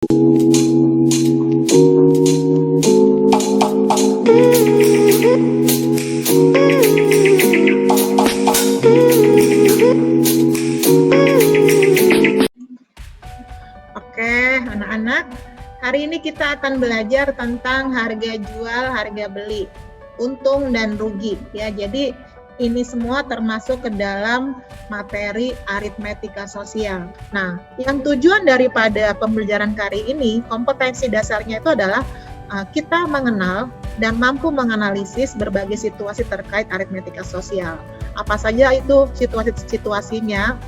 Oke, anak-anak, hari ini kita akan belajar tentang harga jual, harga beli, untung dan rugi ya. Jadi ini semua termasuk ke dalam materi aritmetika sosial. Nah, yang tujuan daripada pembelajaran kali ini, kompetensi dasarnya itu adalah kita mengenal dan mampu menganalisis berbagai situasi terkait aritmetika sosial. Apa saja itu situasi-situasinya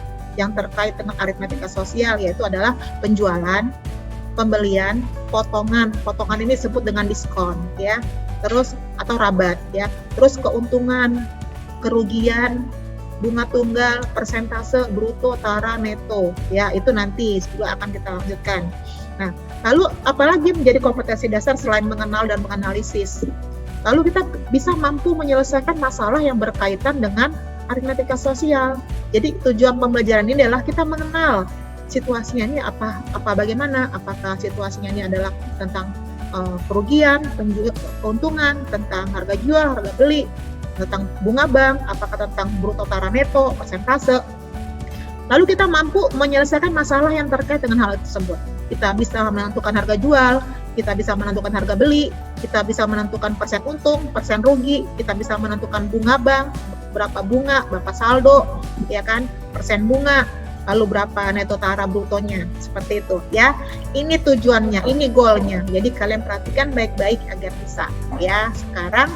yang terkait dengan aritmetika sosial, yaitu adalah penjualan, pembelian, potongan. Potongan ini disebut dengan diskon ya. Terus atau rabat ya. Terus keuntungan, kerugian, bunga tunggal, persentase, bruto, tara, neto ya. Itu nanti juga akan kita lanjutkan. Nah, lalu apalagi menjadi kompetensi dasar selain mengenal dan menganalisis? Lalu kita bisa mampu menyelesaikan masalah yang berkaitan dengan aritmetika sosial. Jadi tujuan pembelajaran ini adalah kita mengenal situasinya ini bagaimana, apakah situasinya ini adalah tentang kerugian, keuntungan, tentang harga jual, harga beli, tentang bunga bank, apakah tentang bruto, tara, neto, persentase. Lalu kita mampu menyelesaikan masalah yang terkait dengan hal tersebut. Kita bisa menentukan harga jual, kita bisa menentukan harga beli, kita bisa menentukan persen untung, persen rugi, kita bisa menentukan bunga bank, berapa bunga, berapa saldo, ya kan, persen bunga, lalu berapa neto tara brutonya, seperti itu ya. Ini tujuannya, ini goalnya. Jadi kalian perhatikan baik-baik agar bisa ya. Sekarang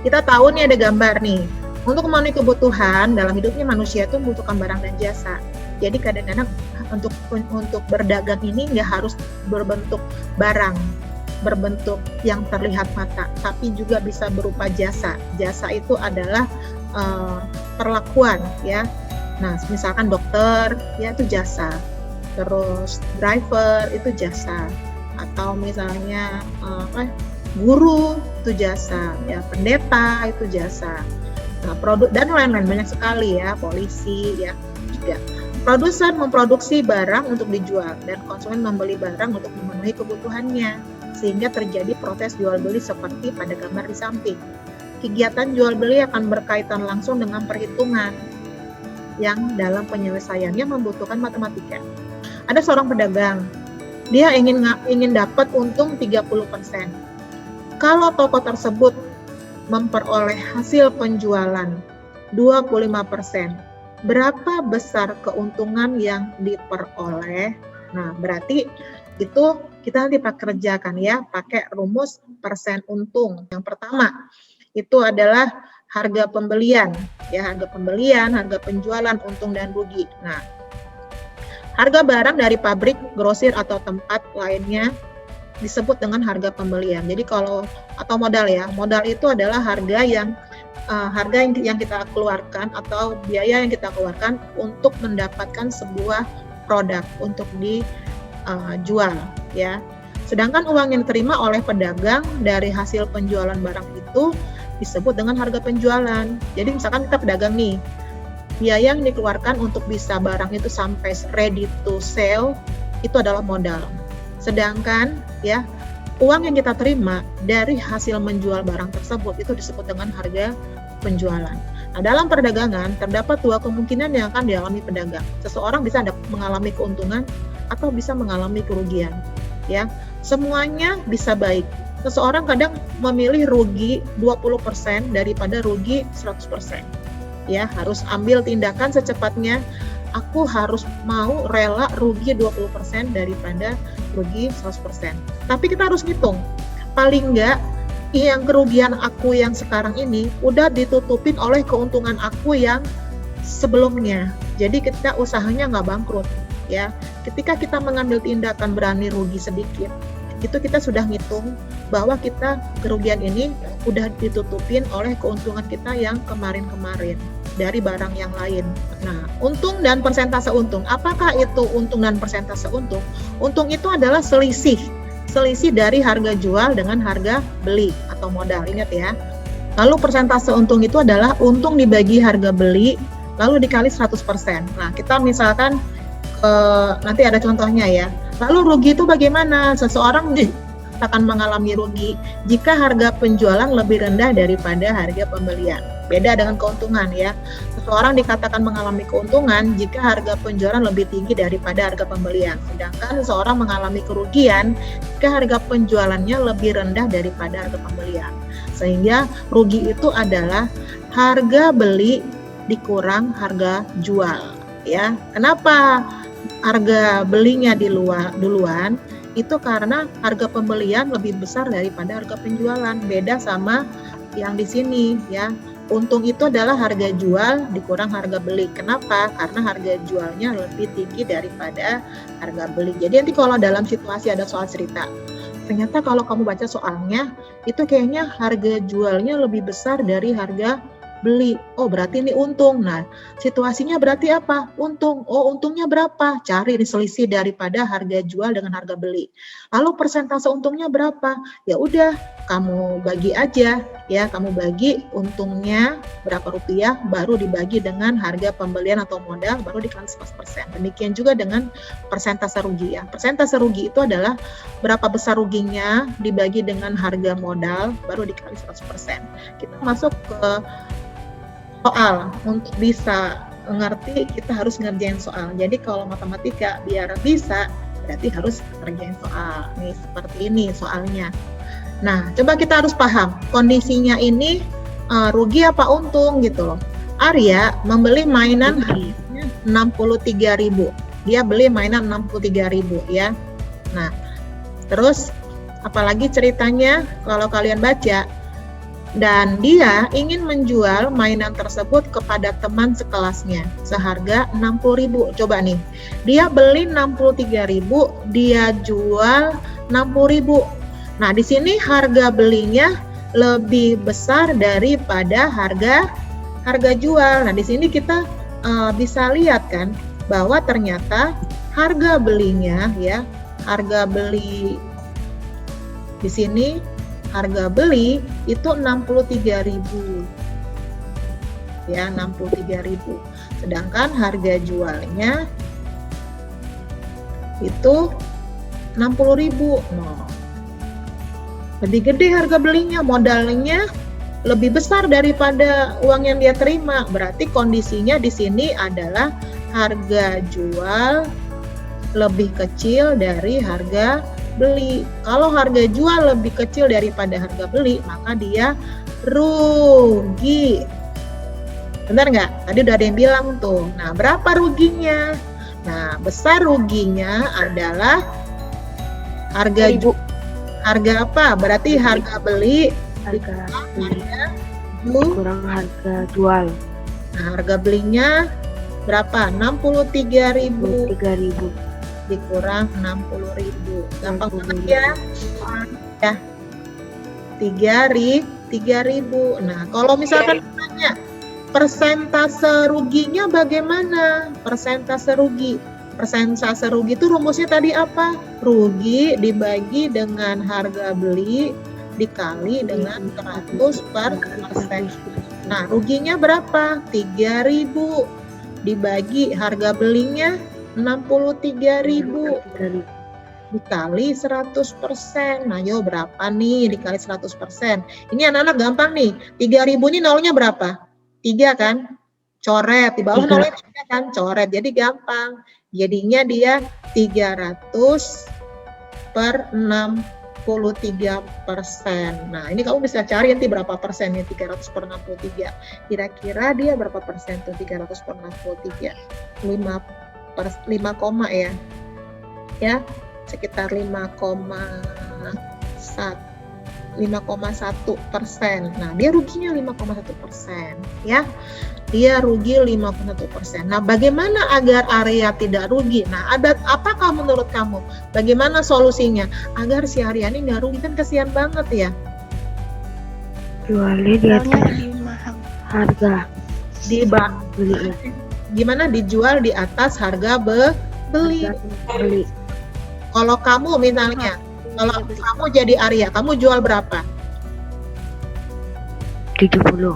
kita tahu nih ada gambar nih. Untuk memenuhi kebutuhan dalam hidupnya manusia itu membutuhkan barang dan jasa. Jadi kadang-kadang untuk berdagang ini nggak harus berbentuk barang, berbentuk yang terlihat mata, tapi juga bisa berupa jasa. Jasa itu adalah perlakuan ya. Nah, misalkan dokter ya itu jasa, terus driver itu jasa, atau misalnya guru itu jasa ya, pendeta itu jasa. Nah, produk dan lain-lain banyak sekali ya, polisi ya juga. Produsen memproduksi barang untuk dijual dan konsumen membeli barang untuk memenuhi kebutuhannya, sehingga terjadi proses jual beli seperti pada gambar di samping. Kegiatan jual beli akan berkaitan langsung dengan perhitungan yang dalam penyelesaiannya membutuhkan matematika. Ada seorang pedagang, dia ingin dapat untung 30%. Kalau toko tersebut memperoleh hasil penjualan 25%, berapa besar keuntungan yang diperoleh? Nah, berarti itu kita nanti kerjakan ya, pakai rumus persen untung. Yang pertama itu adalah harga pembelian ya, harga pembelian, harga penjualan, untung dan rugi. Nah, harga barang dari pabrik, grosir atau tempat lainnya disebut dengan harga pembelian. Jadi kalau atau modal ya, modal itu adalah harga yang kita keluarkan atau biaya yang kita keluarkan untuk mendapatkan sebuah produk untuk dijual ya. Sedangkan uang yang diterima oleh pedagang dari hasil penjualan barang itu disebut dengan harga penjualan. Jadi misalkan kita pedagang nih, biaya yang dikeluarkan untuk bisa barang itu sampai ready to sell itu adalah modal. Sedangkan ya uang yang kita terima dari hasil menjual barang tersebut itu disebut dengan harga penjualan. Nah, dalam perdagangan terdapat dua kemungkinan yang akan dialami pedagang. Seseorang bisa mengalami keuntungan atau bisa mengalami kerugian. Ya, semuanya bisa baik. Seseorang kadang memilih rugi 20% daripada rugi 100%. Ya, harus ambil tindakan secepatnya. Aku harus mau rela rugi 20% daripada rugi 100%. Tapi kita harus ngitung. Paling enggak yang kerugian aku yang sekarang ini udah ditutupin oleh keuntungan aku yang sebelumnya. Jadi kita usahanya nggak bangkrut ya. Ketika kita mengambil tindakan berani rugi sedikit, itu kita sudah ngitung bahwa kita kerugian ini udah ditutupin oleh keuntungan kita yang kemarin-kemarin dari barang yang lain. Nah, untung dan persentase untung. Apakah itu untung dan persentase untung? Untung itu adalah selisih dari harga jual dengan harga beli atau modal. Ingat ya. Lalu persentase untung itu adalah untung dibagi harga beli lalu dikali 100%. Nah, kita misalkan nanti ada contohnya ya. Lalu rugi itu bagaimana? Seseorang akan mengalami rugi jika harga penjualan lebih rendah daripada harga pembelian. Beda dengan keuntungan ya. Seseorang dikatakan mengalami keuntungan jika harga penjualan lebih tinggi daripada harga pembelian. Sedangkan seseorang mengalami kerugian jika harga penjualannya lebih rendah daripada harga pembelian. Sehingga rugi itu adalah harga beli dikurang harga jual ya. Kenapa harga belinya duluan? Itu karena harga pembelian lebih besar daripada harga penjualan. Beda sama yang di sini ya. Untung itu adalah harga jual dikurang harga beli. Kenapa? Karena harga jualnya lebih tinggi daripada harga beli. Jadi nanti kalau dalam situasi ada soal cerita, ternyata kalau kamu baca soalnya, itu kayaknya harga jualnya lebih besar dari harga beli. Oh, berarti ini untung. Nah, situasinya berarti apa? Untung. Oh, untungnya berapa? Cari selisih daripada harga jual dengan harga beli. Lalu persentase untungnya berapa? Ya udah, kamu bagi aja ya, kamu bagi untungnya berapa rupiah, baru dibagi dengan harga pembelian atau modal, baru dikali 100%. Demikian juga dengan persentase rugi ya. Persentase rugi itu adalah berapa besar ruginya dibagi dengan harga modal, baru dikali 100%. Kita masuk ke soal. Untuk bisa ngerti kita harus ngerjain soal. Jadi kalau matematika biar bisa berarti harus ngerjain soal. Nih seperti ini soalnya. Nah, coba kita harus paham kondisinya ini rugi apa untung gitu loh. Arya membeli mainan harganya 63.000. Dia beli mainan 63.000 ya. Nah, terus apalagi ceritanya kalau kalian baca, dan dia ingin menjual mainan tersebut kepada teman sekelasnya seharga 60.000. Coba nih, dia beli 63.000, dia jual 60.000. Nah, di sini harga belinya lebih besar daripada harga jual. Nah, di sini kita bisa lihat kan bahwa ternyata harga belinya ya, harga beli di sini harga beli itu 63.000 ya, 63.000. Sedangkan harga jualnya itu 60.000. Nah, lebih gede harga belinya, modalnya lebih besar daripada uang yang dia terima. Berarti kondisinya di sini adalah harga jual lebih kecil dari harga beli. Kalau harga jual lebih kecil daripada harga beli, maka dia rugi. Benar nggak? Tadi udah ada yang bilang tuh. Nah, berapa ruginya? Nah, besar ruginya adalah harga harga apa? Berarti harga beli kurang harga jual. Nah, harga belinya berapa? 63.000 dikurang 60.000. Gampang banget ya. Ya. 3.000. Nah, kalau misalkan ditanya persentase ruginya bagaimana? Persentase rugi. Persentase rugi itu rumusnya tadi apa? Rugi dibagi dengan harga beli dikali dengan 100%. Nah, ruginya berapa? 3.000 dibagi harga belinya 63.000 dikali 100%. Nah, yo berapa nih dikali 100%? Ini anak-anak gampang nih. 3.000 ini nolnya berapa? 3 kan? Coret. Di bawah nolnya 3 kan? Coret. Jadi gampang. Jadinya dia 300 per 63%. Nah, ini kamu bisa cari nanti berapa persen nih 300 per 63. Kira-kira dia berapa persen tuh 300 per 63? 5 koma ya. Ya, sekitar 5,1%. Nah, dia ruginya 5,1% ya. Dia rugi 5,1%. Nah, bagaimana agar Arya tidak rugi? Nah, apakah menurut kamu? Bagaimana solusinya? Agar si Arya ini nggak rugi, kan kasihan banget ya. Jualnya di atas harga beli. Gimana dijual di atas harga beli? Kalau kamu misalnya, kalau kamu jadi Arya, kamu jual berapa? 70.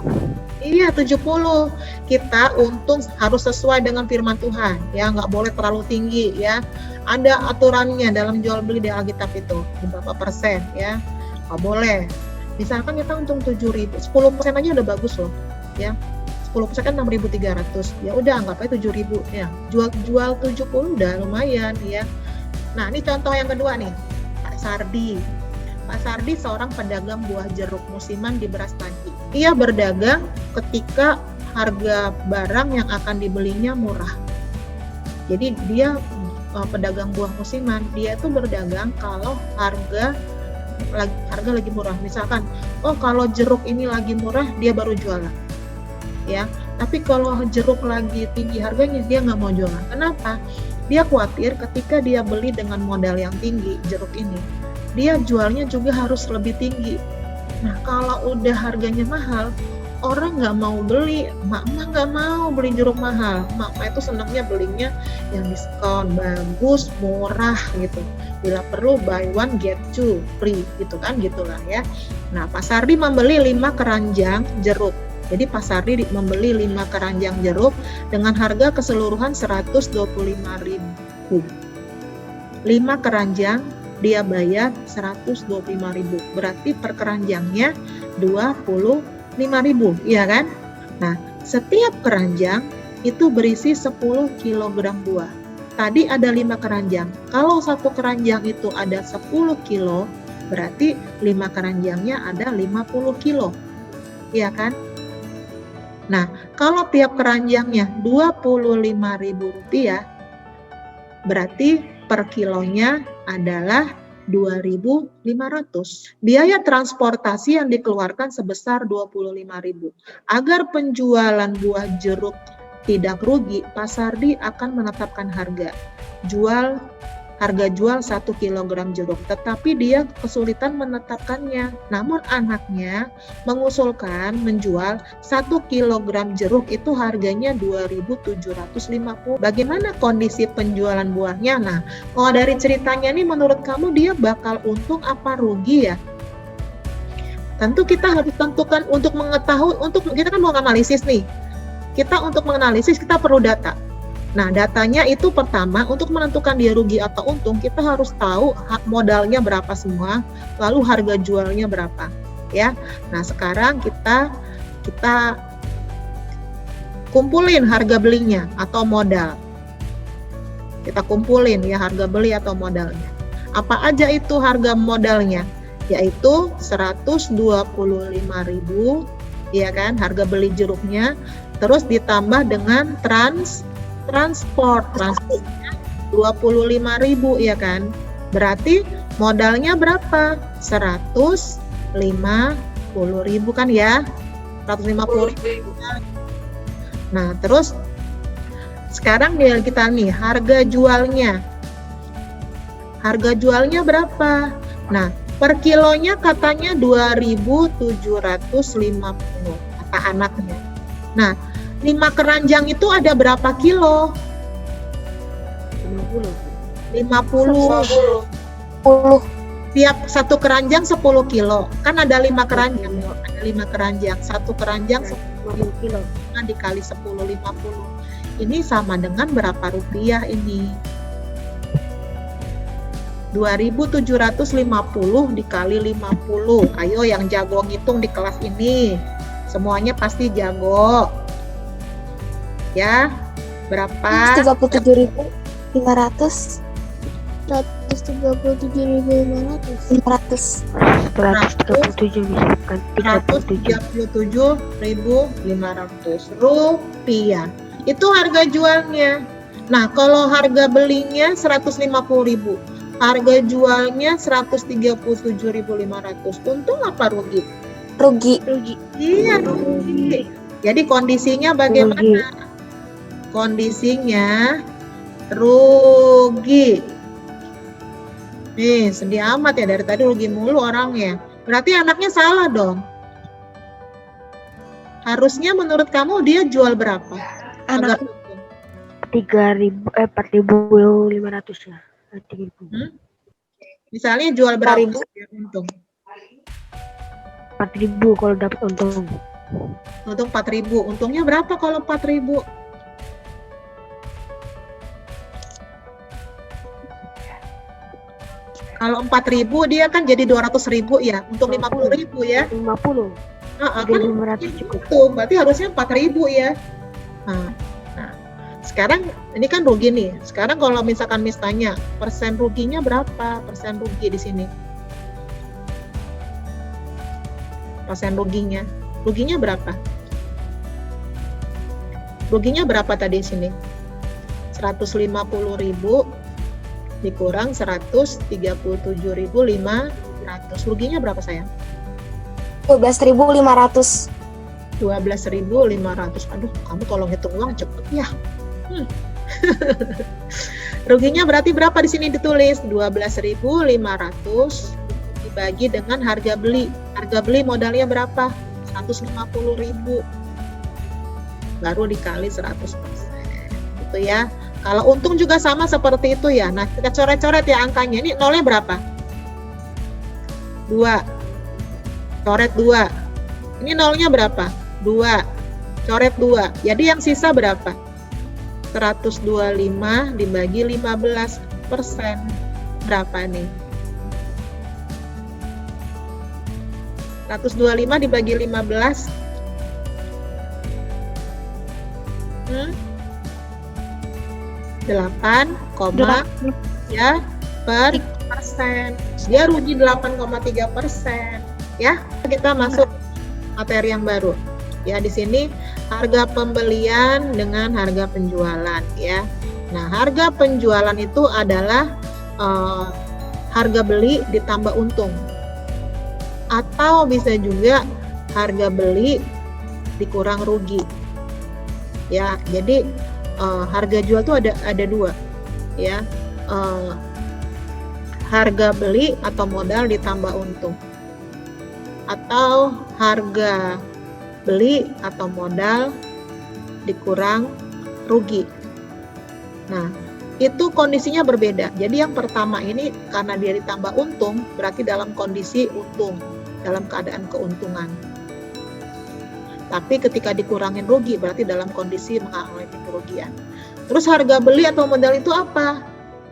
Iya, 70. Kita untung harus sesuai dengan firman Tuhan, ya, nggak boleh terlalu tinggi, ya. Ada aturannya dalam jual beli di Alkitab itu, berapa persen, ya. Nggak boleh. Misalkan kita untung 7.000, 10% aja udah bagus loh, ya. 10% kan 6.300. Ya udah, anggap aja 7.000, ya. Jual 70 udah lumayan, ya. Nah, ini contoh yang kedua nih, Pak Sardi. Pak Sardi seorang pedagang buah jeruk musiman di Beras Panci. Ia berdagang ketika harga barang yang akan dibelinya murah. Jadi dia pedagang buah musiman, dia itu berdagang kalau harga lagi murah. Misalkan, oh kalau jeruk ini lagi murah, dia baru jualan. Ya, tapi kalau jeruk lagi tinggi harganya, dia nggak mau jualan. Kenapa? Dia khawatir ketika dia beli dengan modal yang tinggi jeruk ini, dia jualnya juga harus lebih tinggi. Nah, kalau udah harganya mahal, orang nggak mau beli. Mak nggak mau beli jeruk mahal. Mak itu senangnya belinya yang diskon, bagus, murah gitu. Bila perlu buy one get two free gitu kan, gitulah ya. Nah, Pak Sardi membeli 5 keranjang jeruk. Jadi Pak Sardi membeli 5 keranjang jeruk dengan harga keseluruhan 125.000. 5 keranjang dia bayar 125.000. Berarti per keranjangnya 25.000, iya kan? Nah, setiap keranjang itu berisi 10 kg buah. Tadi ada 5 keranjang. Kalau satu keranjang itu ada 10 kilo, berarti 5 keranjangnya ada 50 kilo. Iya kan? Nah, kalau tiap keranjangnya Rp25.000, berarti per kilonya adalah 2.500. Biaya transportasi yang dikeluarkan sebesar 25.000. Agar penjualan buah jeruk tidak rugi, Pak Sardi akan menetapkan harga jual 1 kg jeruk, tetapi dia kesulitan menetapkannya. Namun anaknya mengusulkan menjual 1 kg jeruk itu harganya 2.750. Bagaimana kondisi penjualan buahnya? Nah, kalau dari ceritanya nih, menurut kamu dia bakal untung apa rugi ya? Tentu kita harus tentukan untuk mengetahui, kita kan mau analisis nih. Kita untuk menganalisis kita perlu data. Nah, datanya itu pertama, untuk menentukan dia rugi atau untung, kita harus tahu modalnya berapa semua, lalu harga jualnya berapa, ya. Nah, sekarang kita kumpulin harga belinya atau modal. Kita kumpulin ya harga beli atau modalnya. Apa aja itu harga modalnya? Yaitu 125.000, ya kan, harga beli jeruknya, terus ditambah dengan transportnya 25.000, ya kan. Berarti modalnya berapa? 150.000 kan ya? 150.000. Nah, terus sekarang kita nih harga jualnya. Harga jualnya berapa? Nah, per kilonya katanya 2.750 kata anaknya. Nah, 5 keranjang itu ada berapa kilo? 50. Tiap satu keranjang 10 kilo. Kan ada 5 keranjang. Ada 5 keranjang. Satu keranjang 10 kilo. Nah, dikali 10, 50. Ini sama dengan berapa rupiah ini? 2.750 dikali 50. Ayo yang jago ngitung di kelas ini. Semuanya pasti jago. Ya, berapa? 137.500. 137.500. 137 misalkan 137.500 rupiah. Itu harga jualnya. Nah, kalau harga belinya 150.000, harga jualnya 137.500. Untung apa rugi? Rugi. Iya, rugi. Jadi kondisinya bagaimana? Kondisinya rugi. Nih, sedih amat ya, dari tadi rugi mulu orangnya. Berarti anaknya salah dong. Harusnya menurut kamu dia jual berapa? Anak 4.500 ya. 3.000. Misalnya jual berapa biar untung? 4.000 kalau dapat untung. Untung 4.000. Untungnya berapa kalau 4.000? Kalau 4.000 dia kan jadi 200.000 ya. Untung 50.000 ya. 50. Kan 500 cukup. itu berarti harusnya 4.000 ya. Nah, sekarang ini kan rugi nih. Sekarang kalau misalkan tanya persen ruginya berapa? Persen rugi di sini. Persen ruginya. Ruginya berapa? Ruginya berapa tadi di sini? 150.000 dikurang 137.500. Ruginya berapa sayang? 12.500. 12.500. Aduh, kamu kalau ngitung uang cepet ya. Ruginya berarti berapa di sini ditulis? 12.500 dibagi dengan harga beli. Harga beli modalnya berapa? 150.000. Baru dikali 100%. Gitu ya. Kalau untung juga sama seperti itu ya. Nah, kita coret-coret ya angkanya. Ini nolnya berapa? 2. Coret 2. Ini nolnya berapa? 2. Coret 2. Jadi yang sisa berapa? 125 dibagi 15%. Berapa nih? 125 dibagi 15. 8, ya per persen. Dia rugi 8,3%. Ya, kita masuk materi yang baru. Ya, di sini harga pembelian dengan harga penjualan ya. Nah, harga penjualan itu adalah harga beli ditambah untung. Atau bisa juga harga beli dikurang rugi. Ya, jadi harga jual itu ada dua ya, harga beli atau modal ditambah untung, atau harga beli atau modal dikurang rugi. Nah, itu kondisinya berbeda. Jadi yang pertama ini karena dia ditambah untung berarti dalam kondisi untung, dalam keadaan keuntungan. Tapi ketika dikurangin rugi berarti dalam kondisi mengalami kerugian. Terus harga beli atau modal itu apa?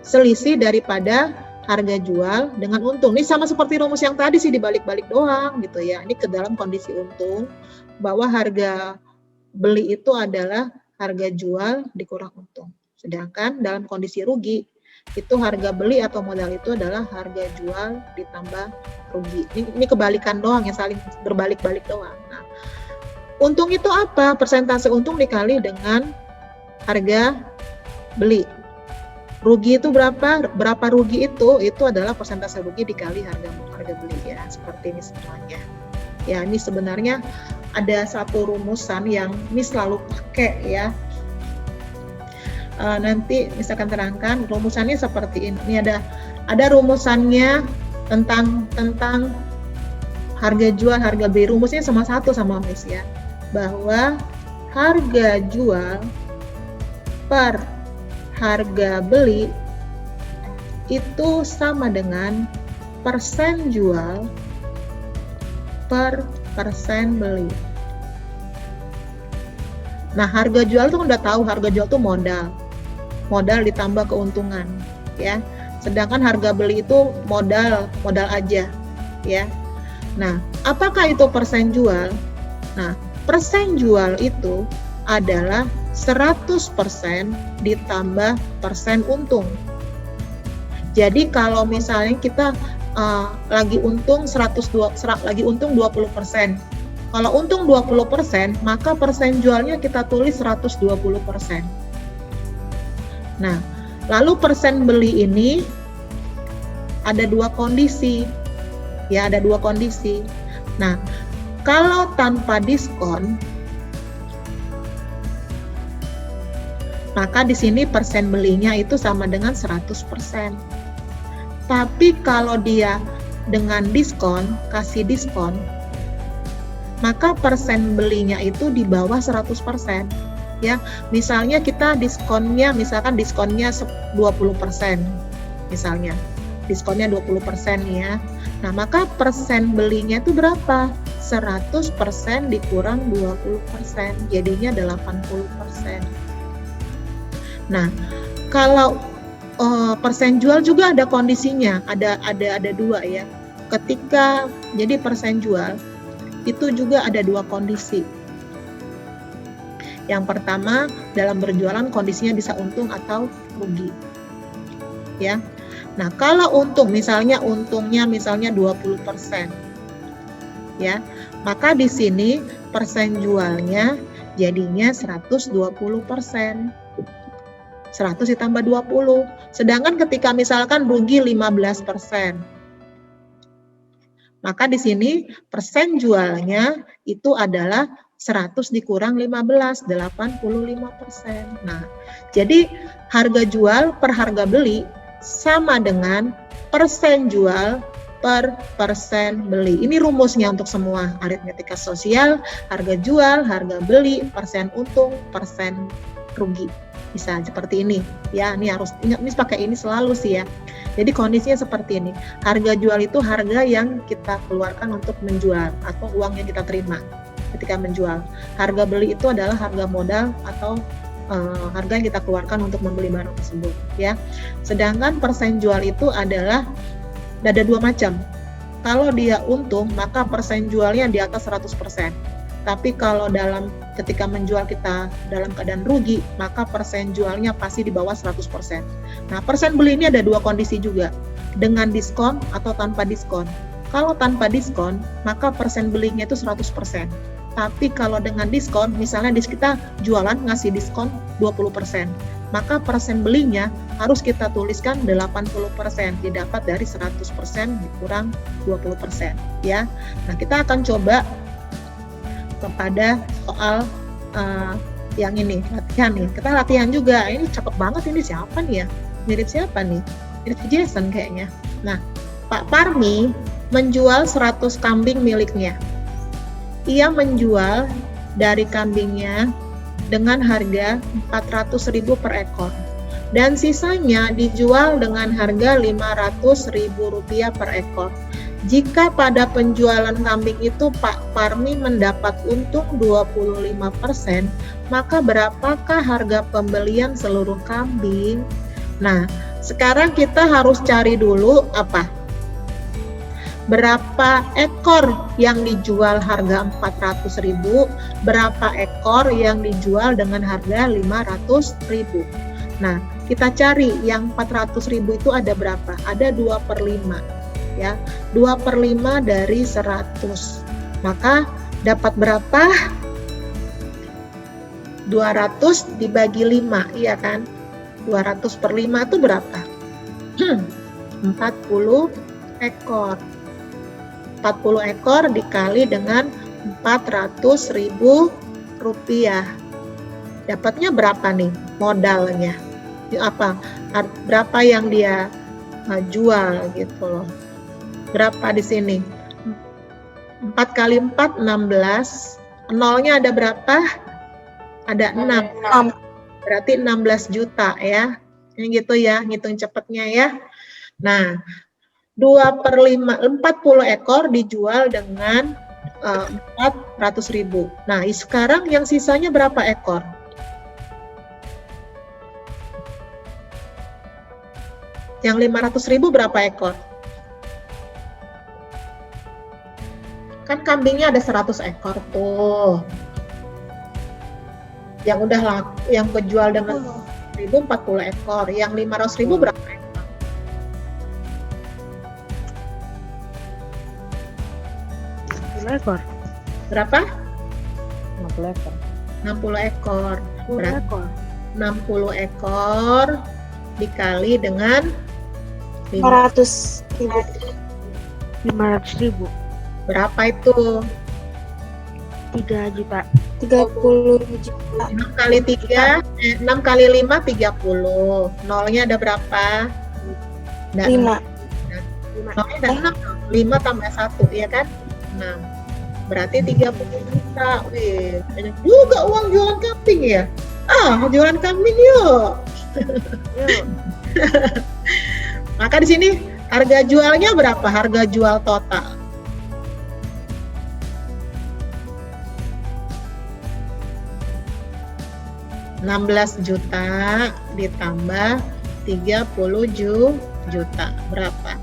Selisih daripada harga jual dengan untung. Ini sama seperti rumus yang tadi sih, dibalik-balik doang gitu ya. Ini ke dalam kondisi untung, bahwa harga beli itu adalah harga jual dikurang untung. Sedangkan dalam kondisi rugi itu harga beli atau modal itu adalah harga jual ditambah rugi. Ini kebalikan doang ya, saling berbalik-balik doang. Nah, untung itu apa? Persentase untung dikali dengan harga beli. Rugi itu berapa? Berapa rugi itu? Itu adalah persentase rugi dikali harga beli ya. Seperti ini semuanya. Ya, ini sebenarnya ada satu rumusan yang ini selalu pakai ya. Nanti misalkan terangkan rumusannya seperti ini. Ini ada rumusannya tentang harga jual, harga beli. Rumusnya sama satu sama Miss ya. Bahwa harga jual per harga beli itu sama dengan persen jual per persen beli. Nah, harga jual itu kan udah tahu, harga jual itu modal ditambah keuntungan ya. Sedangkan harga beli itu modal aja ya. Nah, apakah itu persen jual? Nah, persen jual itu adalah 100% ditambah persen untung. Jadi kalau misalnya kita lagi untung 20%. Kalau untung 20%, maka persen jualnya kita tulis 120%. Nah, lalu persen beli ini ada dua kondisi. Ya, ada dua kondisi. Nah, kalau tanpa diskon, maka di sini persen belinya itu sama dengan 100%. Tapi kalau dia dengan diskon, kasih diskon, maka persen belinya itu di bawah 100%. Ya, misalnya kita diskonnya 20% misalnya. diskonnya 20% ya. Nah, maka persen belinya itu berapa? 100% dikurang 20%, jadinya 80%. Nah, kalau persen jual juga ada kondisinya, ada dua ya. Ketika jadi persen jual itu juga ada dua kondisi. Yang pertama, dalam berjualan kondisinya bisa untung atau rugi. Ya. Nah, kalau untung misalnya untungnya 20%. Ya. Maka di sini persen jualnya jadinya 120%. 100 ditambah 20. Sedangkan ketika misalkan rugi 15%. Maka di sini persen jualnya itu adalah 100 dikurang 15, 85%. Nah, jadi harga jual per harga beli sama dengan persen jual per persen beli. Ini rumusnya untuk semua aritmetika sosial, harga jual, harga beli, persen untung, persen rugi. Bisa seperti ini. Ya, ini harus ingat, ini pakai ini selalu sih ya. Jadi kondisinya seperti ini. Harga jual itu harga yang kita keluarkan untuk menjual atau uang yang kita terima ketika menjual. Harga beli itu adalah harga modal atau harga yang kita keluarkan untuk membeli barang tersebut ya. Sedangkan persen jual itu adalah ada dua macam. Kalau dia untung, maka persen jualnya di atas 100%. Tapi kalau ketika menjual kita dalam keadaan rugi, maka persen jualnya pasti di bawah 100%. Nah, persen beli ini ada dua kondisi juga, dengan diskon atau tanpa diskon. Kalau tanpa diskon, maka persen belinya itu 100%. Tapi kalau dengan diskon, misalnya kita jualan ngasih diskon 20%, maka persen belinya harus kita tuliskan 80%, didapat dari 100% dikurang 20%. Ya. Nah, kita akan coba kepada soal yang ini, latihan nih. Kita latihan juga. Ini cakep banget, ini siapa nih ya? Mirip siapa nih? Mirip Jason kayaknya. Nah, Pak Parmi menjual 100 kambing miliknya. Ia menjual dari kambingnya dengan harga 400.000 per ekor. Dan sisanya dijual dengan harga Rp500.000 per ekor. Jika pada penjualan kambing itu Pak Parmi mendapat untung 25%, maka berapakah harga pembelian seluruh kambing? Nah, sekarang kita harus cari dulu apa? Berapa ekor yang dijual harga 400.000, berapa ekor yang dijual dengan harga 500.000. Nah, kita cari yang 400.000 itu ada berapa? Ada 2/5. Ya, 2/5 dari 100. Maka dapat berapa? 200 dibagi 5, iya kan? 200/5 itu berapa? 40 ekor. 40 ekor dikali dengan Rp400.000. Dapatnya berapa nih modalnya? Apa? Berapa yang dia jual gitu loh. Berapa di sini? 4 kali 4, 16. Nolnya ada berapa? Ada 6. Berarti 16 juta ya. Ini gitu ya, ngitung cepatnya ya. Nah, 2/5, 40 ekor dijual dengan 400.000. Nah, sekarang yang sisanya berapa ekor? Yang 500.000 berapa ekor? Kan kambingnya ada 100 ekor tuh. Yang udah yang kejual dengan 40 ekor. Yang 500.000 berapa ekor? Ekor. Berapa? 60 ekor. 60 ekor. 10 ekor. 60 ekor dikali dengan 500.000. Berapa itu? 3 juta. 30 juta. 6 kali 3, 6 kali 5, 30. Nolnya ada berapa? 5. Nolnya ada 6. 5 tambah 1, ya kan? 6. Berarti 30 juta. Wih, banyak juga uang jualan kambing ya. Jualan kambing yuk. Yuk. Maka di sini Harga jualnya berapa? Harga jual total. $16 juta ditambah 30 juta. Berapa?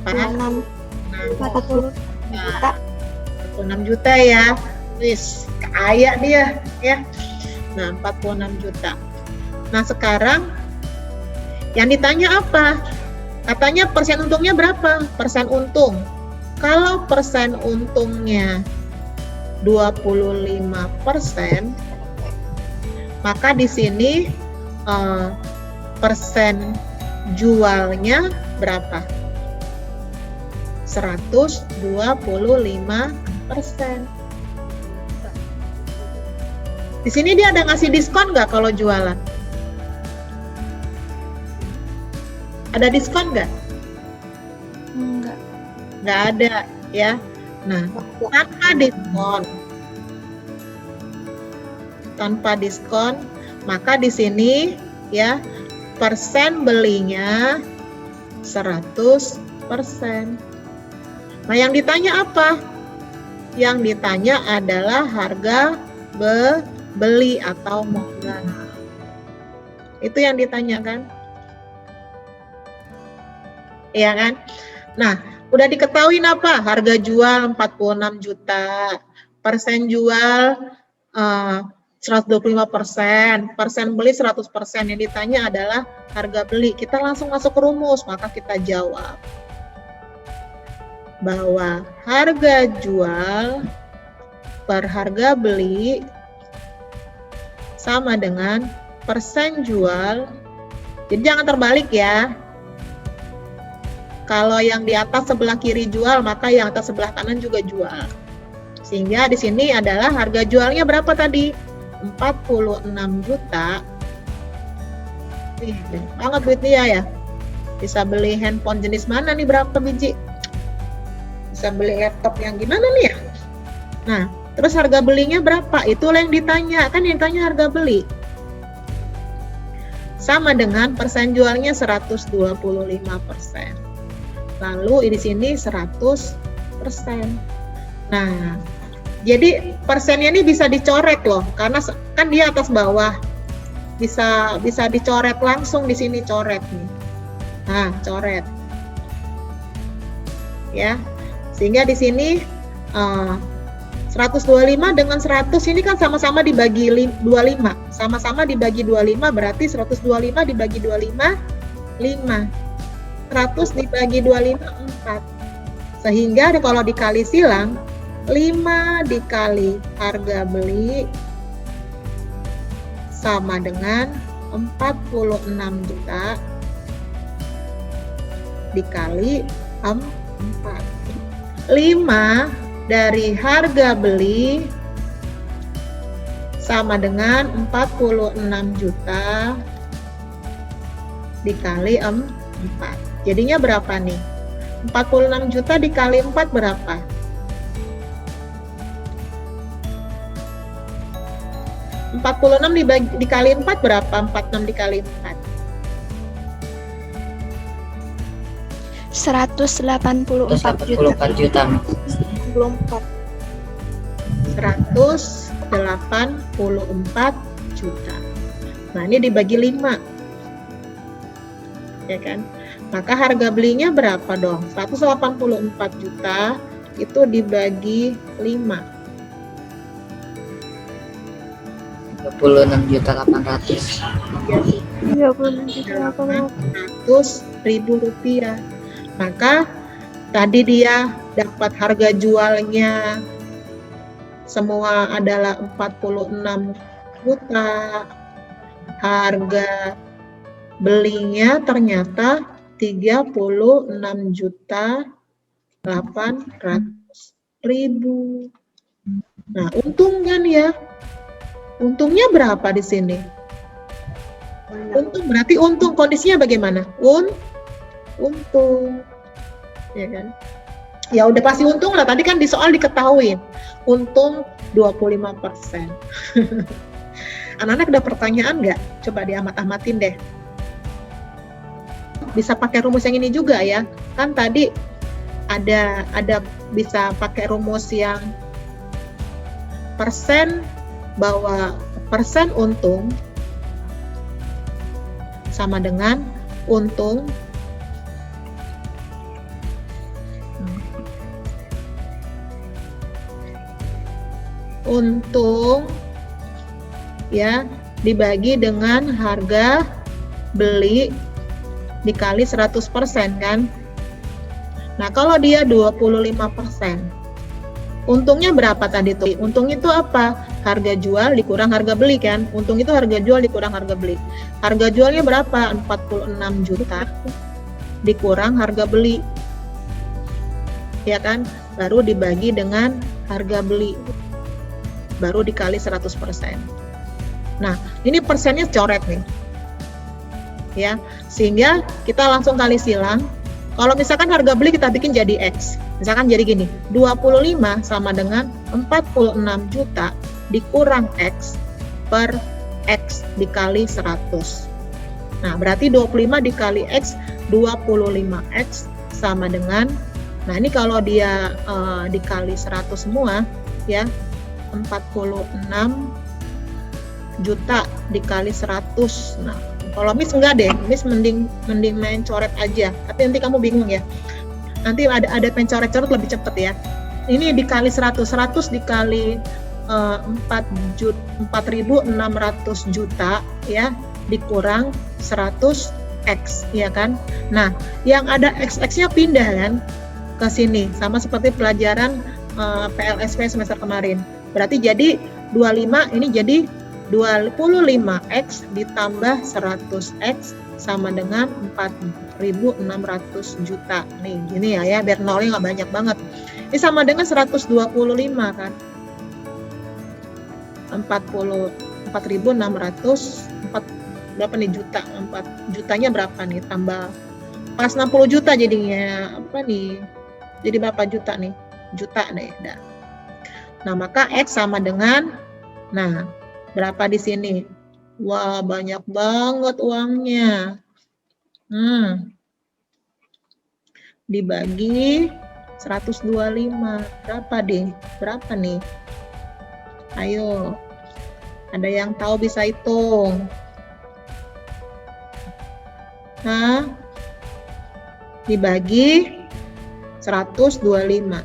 46 juta. 46 juta ya. Wis, kaya dia ya. Nah, 46 juta. Nah, sekarang yang ditanya apa? Katanya persen untungnya berapa? Persen untung. Kalau persen untungnya 25%, maka di sini persen jualnya berapa? 125%. Di sini dia ada ngasih diskon nggak kalau jualan? Ada diskon nggak? Enggak. Nggak ada ya. Nah, tanpa diskon, maka di sini ya persen belinya 100%. Nah, yang ditanya apa? Yang ditanya adalah harga beli atau modal. Itu yang ditanyakan. Iya kan? Nah, udah diketahui apa? Harga jual 46 juta, persen jual 125%, persen beli 100%. Yang ditanya adalah harga beli. Kita langsung masuk ke rumus, maka kita jawab bahwa harga jual per harga beli sama dengan persen jual. Jadi jangan terbalik ya. Kalau yang di atas sebelah kiri jual, maka yang atas sebelah kanan juga jual. Sehingga di sini adalah harga jualnya berapa tadi? 46 juta. Ih, banget duit dia ya. Bisa beli handphone jenis mana nih, berapa biji? Bisa beli laptop yang gimana nih ya? Nah, terus harga belinya berapa? Itulah yang ditanya. Kan yang ditanya harga beli. Sama dengan persen jualnya 125%. Lalu di sini 100%. Nah, jadi persennya ini bisa dicoret loh, karena kan dia atas bawah. Bisa dicoret langsung di sini, coret nih. Nah, coret. Ya. Sehingga di sini 125 dengan 100 ini kan sama-sama dibagi 25. Sama-sama dibagi 25 berarti 125 dibagi 25 5. 100 dibagi 25 4. Sehingga kalau dikali silang 5 dikali harga beli sama dengan 46 juta dikali 4. 5 dari harga beli sama dengan 46 juta dikali 4. Jadinya berapa nih? 46 juta dikali 4 berapa? Dikali 4 berapa? 46 dikali 4. 184 juta. 184 juta. Nah, ini dibagi 5. Ya kan? Maka harga belinya berapa dong? 184 juta itu dibagi 5. 36.800. 800.000 rupiah. Maka tadi dia dapat harga jualnya semua adalah 46 juta. Harga belinya ternyata 36.800.000. Nah, untung kan ya? Untungnya berapa di sini? Untung berarti untung, kondisinya bagaimana? Untung. Ya kan? Ya udah pasti untung lah, tadi kan di soal diketahui. Untung 25%. Anak-anak ada pertanyaan nggak? Coba diamat-amatin deh. bisa pakai rumus yang ini juga ya. Kan tadi ada bisa pakai rumus yang persen, bahwa persen untung sama dengan untung ya dibagi dengan harga beli dikali 100% kan. Nah, kalau dia 25%, untungnya berapa tadi tuh? Untung itu apa? Harga jual dikurang harga beli kan? Untung itu harga jual dikurang harga beli. Harga jualnya berapa? 46 juta dikurang harga beli. Ya kan? Baru dibagi dengan harga beli. Baru dikali 100%. Nah, ini persennya coret nih. Ya, sehingga kita langsung kali silang. Kalau misalkan harga beli kita bikin jadi X. Misalkan jadi gini, 25 sama dengan 46 juta dikurang X per X dikali 100. Nah, berarti 25 dikali X, 25X sama dengan, nah ini kalau dia dikali 100 semua, ya, 46 juta dikali 100. Nah, kalau Miss enggak deh, Miss mending main coret aja. Tapi nanti kamu bingung ya. Nanti ada pencoret-coret lebih cepet ya. Ini dikali 100 dikali 4.600 juta ya, dikurang 100 X, ya kan? Nah, yang ada XX-nya pindah kan ke sini, sama seperti pelajaran PLSP semester kemarin. Berarti jadi 25, ini jadi 25X ditambah 100X sama dengan 4.600 juta. Nih, gini ya, biar nolnya nggak banyak banget. Ini sama dengan 125 kan. 4.600, berapa nih juta? 4 jutanya berapa nih? Tambah pas 60 juta jadinya apa nih? Jadi berapa juta nih? Juta deh. Nah, maka X sama dengan, nah, berapa di sini? Wah, banyak banget uangnya. Dibagi 125. Berapa deh? Berapa nih? Ayo. Ada yang tahu bisa hitung? Nah, dibagi 125.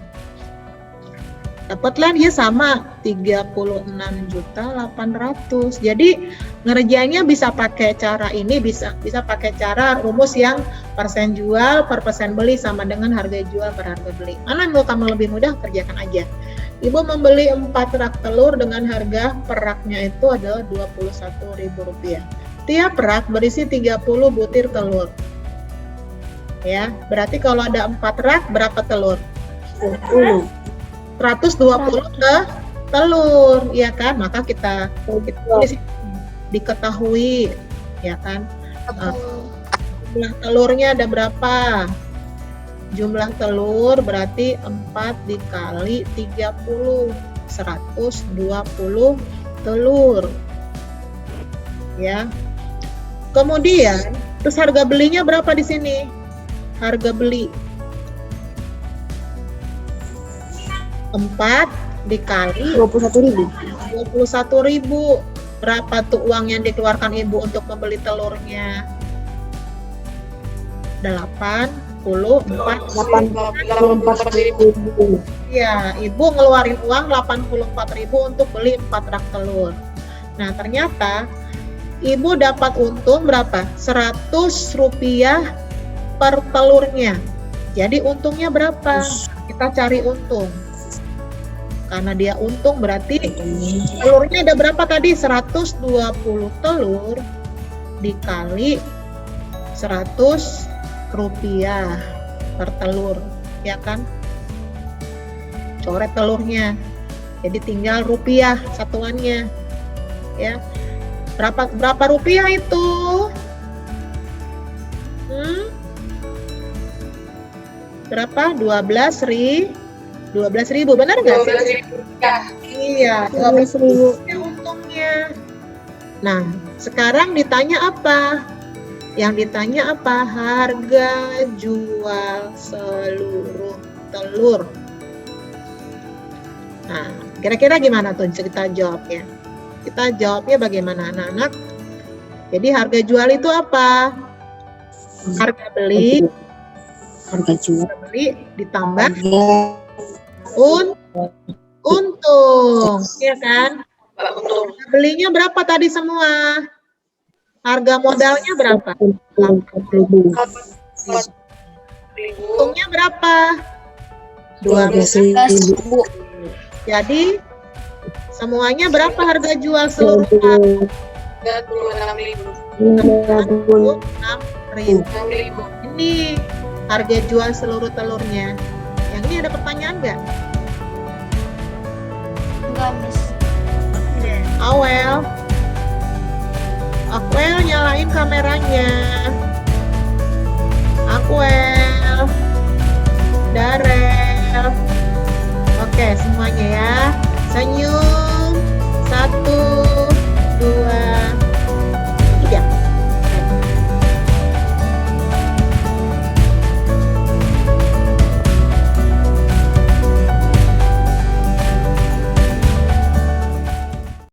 Dapatlah dia sama 36.800.000. Jadi ngerjainnya bisa pakai cara ini, bisa pakai cara rumus yang persen jual per persen beli sama dengan harga jual per harga beli. Mana menurut kamu lebih mudah? Kerjakan aja. Ibu membeli 4 rak telur dengan harga per raknya itu adalah Rp21.000. Tiap rak berisi 30 butir telur. Ya, berarti kalau ada 4 rak berapa telur? 120 ke telur, ya kan? Maka kita diketahui, ya kan? Jumlah telurnya ada berapa? Jumlah telur berarti 4 dikali 30, 120 telur. Ya. Kemudian, terus harga belinya berapa di sini? Harga beli 4 dikali 21.000. Berapa tuh uang yang dikeluarkan ibu untuk membeli telurnya? 84.000. Ya, ibu ngeluarin uang 84.000 untuk beli 4 rak telur. Nah, ternyata ibu dapat untung berapa? Rp100 per telurnya. Jadi untungnya berapa? Kita cari untung. Karena dia untung berarti telurnya ada berapa tadi? 120 telur dikali Rp100 per telur, ya kan? Coret telurnya. Jadi tinggal rupiah satuannya. Ya. Berapa rupiah itu? Berapa? 12.000, benar nggak sih? Iya, 12.000 untungnya. Nah, sekarang ditanya apa? Yang ditanya apa? Harga jual seluruh telur. Nah, kira-kira gimana tuh kita jawabnya? Kita jawabnya bagaimana anak-anak? Jadi harga jual itu apa? Harga beli ditambah untung, ya kan? Belinya berapa tadi semua? Harga modalnya berapa? Untungnya berapa? 12.000. Jadi semuanya berapa harga jual seluruhnya? 36.000. Ini harga jual seluruh telurnya. Yang ini ada pertanyaan nggak? Enggak, Miss. Awel, nyalain kameranya.